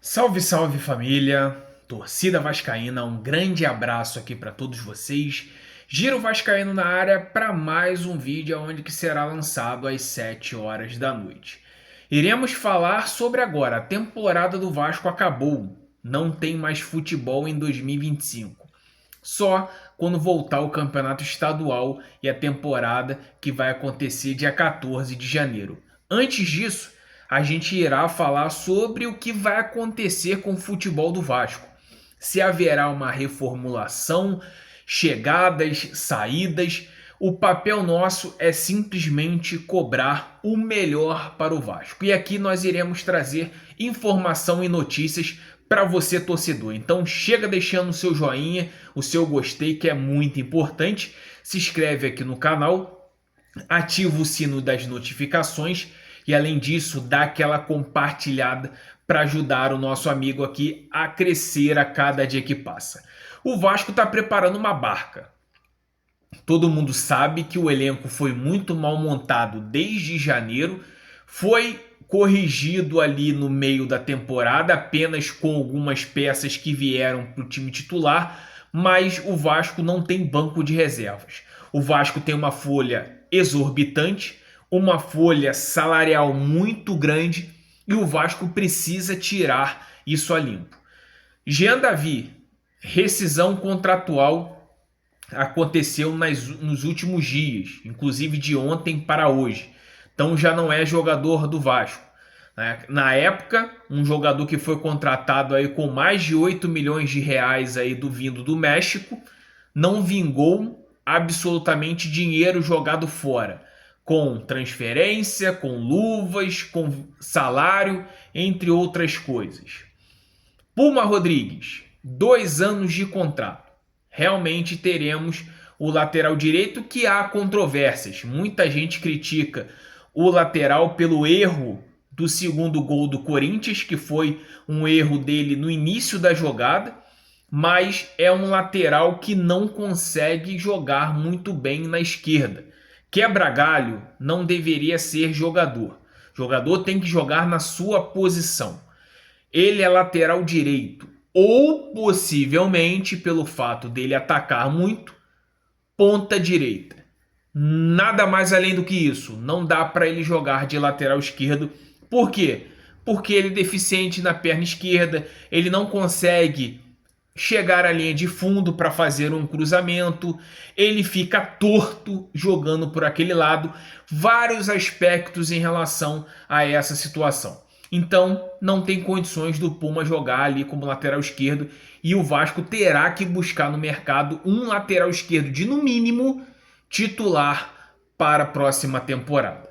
Salve, salve família, torcida vascaína, um grande abraço aqui para todos vocês. Giro Vascaíno na área para mais um vídeo onde que será lançado às 7 horas da noite. Iremos falar sobre agora, a temporada do Vasco acabou, não tem mais futebol em 2025. Só quando voltar o campeonato estadual e a temporada que vai acontecer dia 14 de janeiro. Antes disso, a gente irá falar sobre o que vai acontecer com o futebol do Vasco. Se haverá uma reformulação, chegadas, saídas. O papel nosso é simplesmente cobrar o melhor para o Vasco. E aqui nós iremos trazer informação e notícias para você, torcedor. Então chega deixando o seu joinha, o seu gostei, que é muito importante. Se inscreve aqui no canal, ativa o sino das notificações e, além disso, dá aquela compartilhada para ajudar o nosso amigo aqui a crescer a cada dia que passa. O Vasco está preparando uma barca. Todo mundo sabe que o elenco foi muito mal montado desde janeiro, foi corrigido ali no meio da temporada, apenas com algumas peças que vieram para o time titular, mas o Vasco não tem banco de reservas. O Vasco tem uma folha exorbitante, uma folha salarial muito grande e o Vasco precisa tirar isso a limpo. Jean Davi, rescisão contratual aconteceu nos últimos dias, inclusive de ontem para hoje. Então já não é jogador do Vasco. Na época, um jogador que foi contratado aí com mais de 8 milhões de reais aí vindo do México, não vingou absolutamente dinheiro jogado fora, com transferência, com luvas, com salário, entre outras coisas. Puma Rodrigues, 2 anos de contrato. Realmente teremos o lateral direito, que há controvérsias. Muita gente critica o lateral pelo erro do segundo gol do Corinthians, que foi um erro dele no início da jogada, mas é um lateral que não consegue jogar muito bem na esquerda. Quebra galho não deveria ser jogador. O jogador tem que jogar na sua posição. Ele é lateral direito, ou possivelmente, pelo fato dele atacar muito, ponta direita. Nada mais além do que isso. Não dá para ele jogar de lateral esquerdo. Por quê? Porque ele é deficiente na perna esquerda, ele não consegue chegar à linha de fundo para fazer um cruzamento, ele fica torto jogando por aquele lado. Vários aspectos em relação a essa situação. Então, não tem condições do Puma jogar ali como lateral esquerdo e o Vasco terá que buscar no mercado um lateral esquerdo de, no mínimo, titular para a próxima temporada.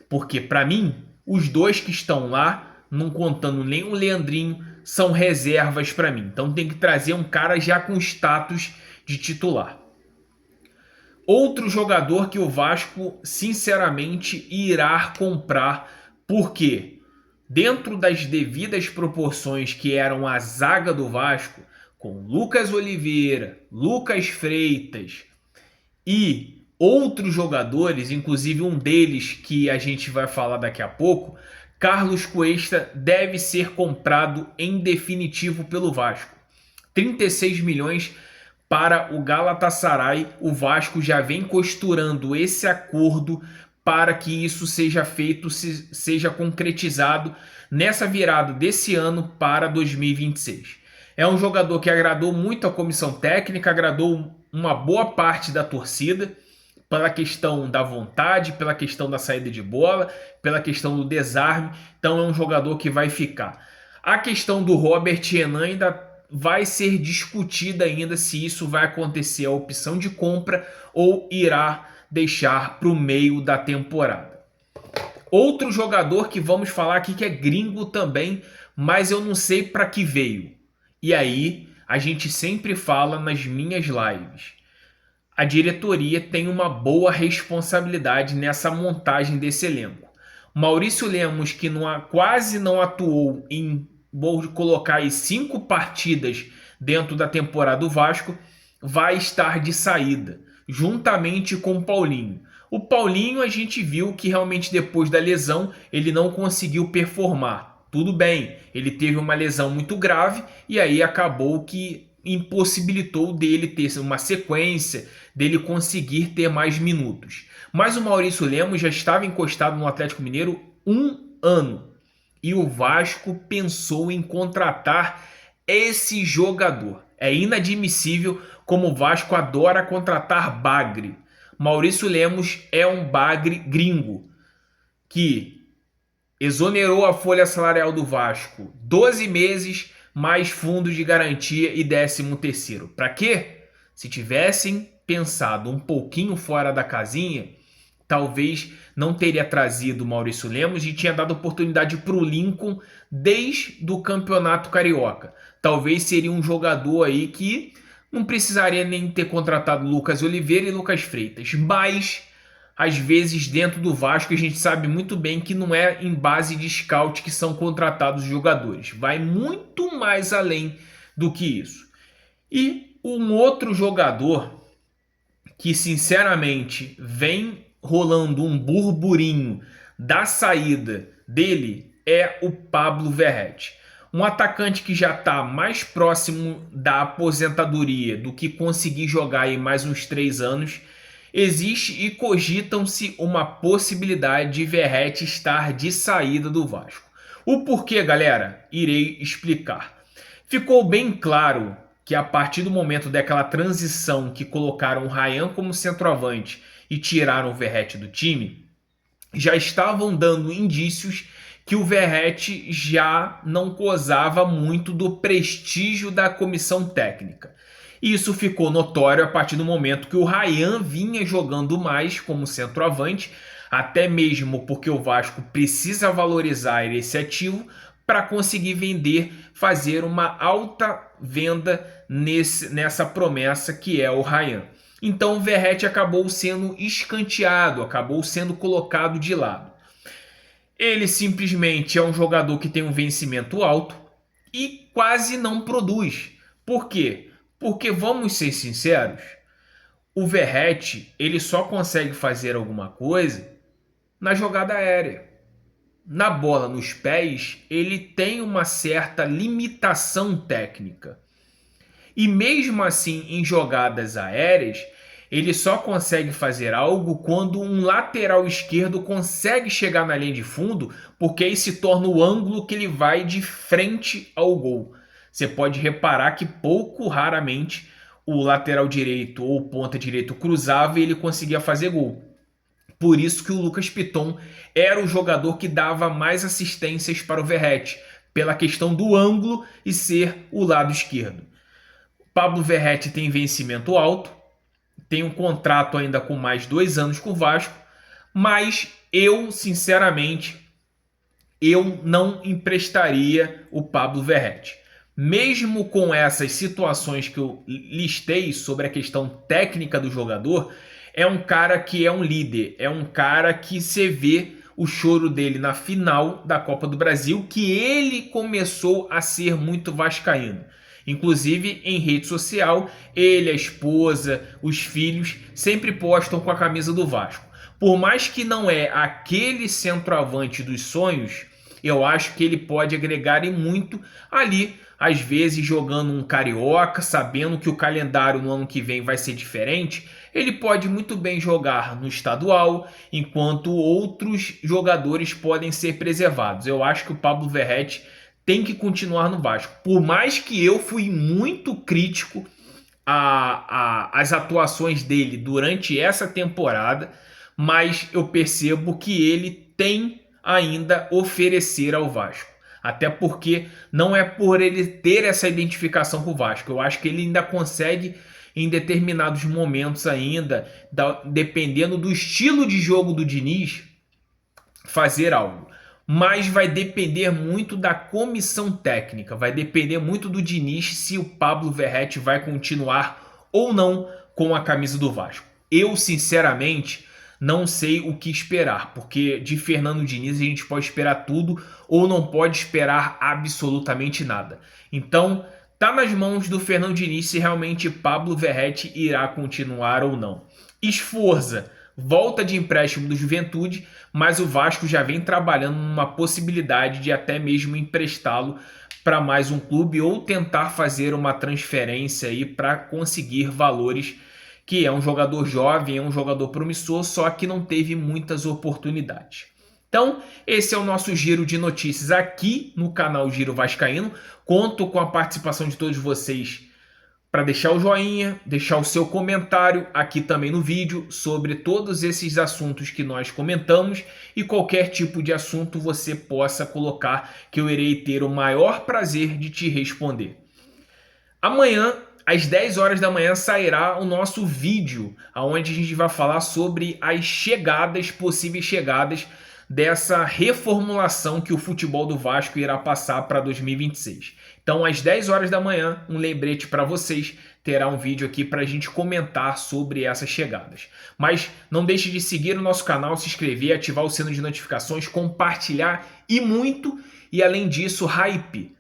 Porque, para mim, os dois que estão lá, não contando nem o Leandrinho, são reservas para mim. Então, tem que trazer um cara já com status de titular. Outro jogador que o Vasco, sinceramente, irá comprar. Por quê? Dentro das devidas proporções que eram a zaga do Vasco, com Lucas Oliveira, Lucas Freitas e outros jogadores, inclusive um deles que a gente vai falar daqui a pouco, Carlos Cuesta deve ser comprado em definitivo pelo Vasco. 36 milhões para o Galatasaray. O Vasco já vem costurando esse acordo para que isso seja feito, seja concretizado nessa virada desse ano para 2026. É um jogador que agradou muito a comissão técnica, agradou uma boa parte da torcida, pela questão da vontade, pela questão da saída de bola, pela questão do desarme. Então é um jogador que vai ficar. A questão do Robert Renan ainda vai ser discutida ainda, se isso vai acontecer a opção de compra ou irá deixar para o meio da temporada. Outro jogador que vamos falar aqui, que é gringo também, mas eu não sei para que veio. E aí a gente sempre fala nas minhas lives. A diretoria tem uma boa responsabilidade nessa montagem desse elenco. Maurício Lemos, que quase não atuou em, vou colocar aí, 5 partidas dentro da temporada do Vasco, vai estar de saída, juntamente com o Paulinho. O Paulinho, a gente viu que realmente depois da lesão ele não conseguiu performar. Tudo bem, ele teve uma lesão muito grave e aí acabou que impossibilitou dele ter uma sequência, dele conseguir ter mais minutos. Mas o Maurício Lemos já estava encostado no Atlético Mineiro 1 ano. E o Vasco pensou em contratar esse jogador. É inadmissível como o Vasco adora contratar bagre. Maurício Lemos é um bagre gringo que exonerou a folha salarial do Vasco 12 meses, mais fundos de garantia e 13º. Para quê? Se tivessem pensado um pouquinho fora da casinha, talvez não teria trazido o Maurício Lemos e tinha dado oportunidade para o Lincoln desde o Campeonato Carioca. Talvez seria um jogador aí que não precisaria nem ter contratado Lucas Oliveira e Lucas Freitas, mas às vezes dentro do Vasco a gente sabe muito bem que não é em base de scout que são contratados os jogadores. Vai muito mais além do que isso. E um outro jogador que sinceramente vem rolando um burburinho da saída dele é o Pablo Verratti. Um atacante que já está mais próximo da aposentadoria do que conseguir jogar aí mais uns 3 anos. Existe e cogitam-se uma possibilidade de Verratti estar de saída do Vasco. O porquê, galera, irei explicar. Ficou bem claro que a partir do momento daquela transição que colocaram o Ryan como centroavante e tiraram o Verratti do time, já estavam dando indícios que o Verratti já não gozava muito do prestígio da comissão técnica. Isso ficou notório a partir do momento que o Ryan vinha jogando mais como centroavante, até mesmo porque o Vasco precisa valorizar esse ativo para conseguir vender, fazer uma alta venda nessa promessa que é o Ryan. Então o Verratti acabou sendo escanteado, acabou sendo colocado de lado. Ele simplesmente é um jogador que tem um vencimento alto e quase não produz. Por quê? Porque, vamos ser sinceros, o Verratti ele só consegue fazer alguma coisa na jogada aérea. Na bola nos pés, ele tem uma certa limitação técnica. E mesmo assim, em jogadas aéreas, ele só consegue fazer algo quando um lateral esquerdo consegue chegar na linha de fundo, porque aí se torna o ângulo que ele vai de frente ao gol. Você pode reparar que raramente, o lateral direito ou o ponta direito cruzava e ele conseguia fazer gol. Por isso que o Lucas Piton era o jogador que dava mais assistências para o Verratti, pela questão do ângulo e ser o lado esquerdo. Pablo Verratti tem vencimento alto, tem um contrato ainda com mais 2 anos com o Vasco, mas eu, sinceramente, eu não emprestaria o Pablo Verratti. Mesmo com essas situações que eu listei sobre a questão técnica do jogador, é um cara que é um líder, é um cara que você vê o choro dele na final da Copa do Brasil, que ele começou a ser muito vascaíno. Inclusive em rede social, ele, a esposa, os filhos sempre postam com a camisa do Vasco. Por mais que não é aquele centroavante dos sonhos, eu acho que ele pode agregar e muito ali, às vezes jogando um carioca, sabendo que o calendário no ano que vem vai ser diferente. Ele pode muito bem jogar no estadual, enquanto outros jogadores podem ser preservados. Eu acho que o Pablo Verratti tem que continuar no Vasco. Por mais que eu fui muito crítico às atuações dele durante essa temporada, mas eu percebo que ele tem ainda oferecer ao Vasco. Até porque não é por ele ter essa identificação com o Vasco. Eu acho que ele ainda consegue, em determinados momentos ainda, dependendo do estilo de jogo do Diniz, fazer algo. Mas vai depender muito da comissão técnica, vai depender muito do Diniz se o Pablo Verratti vai continuar ou não com a camisa do Vasco. Eu, sinceramente, não sei o que esperar, porque de Fernando Diniz a gente pode esperar tudo ou não pode esperar absolutamente nada. Então, tá nas mãos do Fernando Diniz se realmente Pablo Verratti irá continuar ou não. Esforza volta de empréstimo do Juventude, mas o Vasco já vem trabalhando numa possibilidade de até mesmo emprestá-lo para mais um clube ou tentar fazer uma transferência aí para conseguir valores, que é um jogador jovem, é um jogador promissor, só que não teve muitas oportunidades. Então, esse é o nosso giro de notícias aqui no canal Giro Vascaíno. Conto com a participação de todos vocês para deixar o joinha, deixar o seu comentário aqui também no vídeo sobre todos esses assuntos que nós comentamos e qualquer tipo de assunto você possa colocar, que eu irei ter o maior prazer de te responder. Amanhã, às 10 horas da manhã, sairá o nosso vídeo, onde a gente vai falar sobre as chegadas, possíveis chegadas dessa reformulação que o futebol do Vasco irá passar para 2026. Então, às 10 horas da manhã, um lembrete para vocês, terá um vídeo aqui para a gente comentar sobre essas chegadas. Mas não deixe de seguir o nosso canal, se inscrever, ativar o sino de notificações, compartilhar e muito. E além disso, hype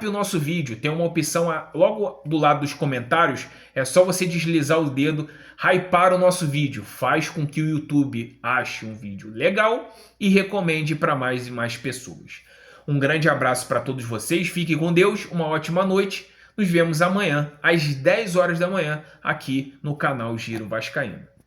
o nosso vídeo, tem uma opção logo do lado dos comentários, é só você deslizar o dedo, hypar o nosso vídeo, faz com que o YouTube ache um vídeo legal e recomende para mais e mais pessoas. Um grande abraço para todos vocês, fiquem com Deus, uma ótima noite, nos vemos amanhã às 10 horas da manhã aqui no canal Giro Vascaíno.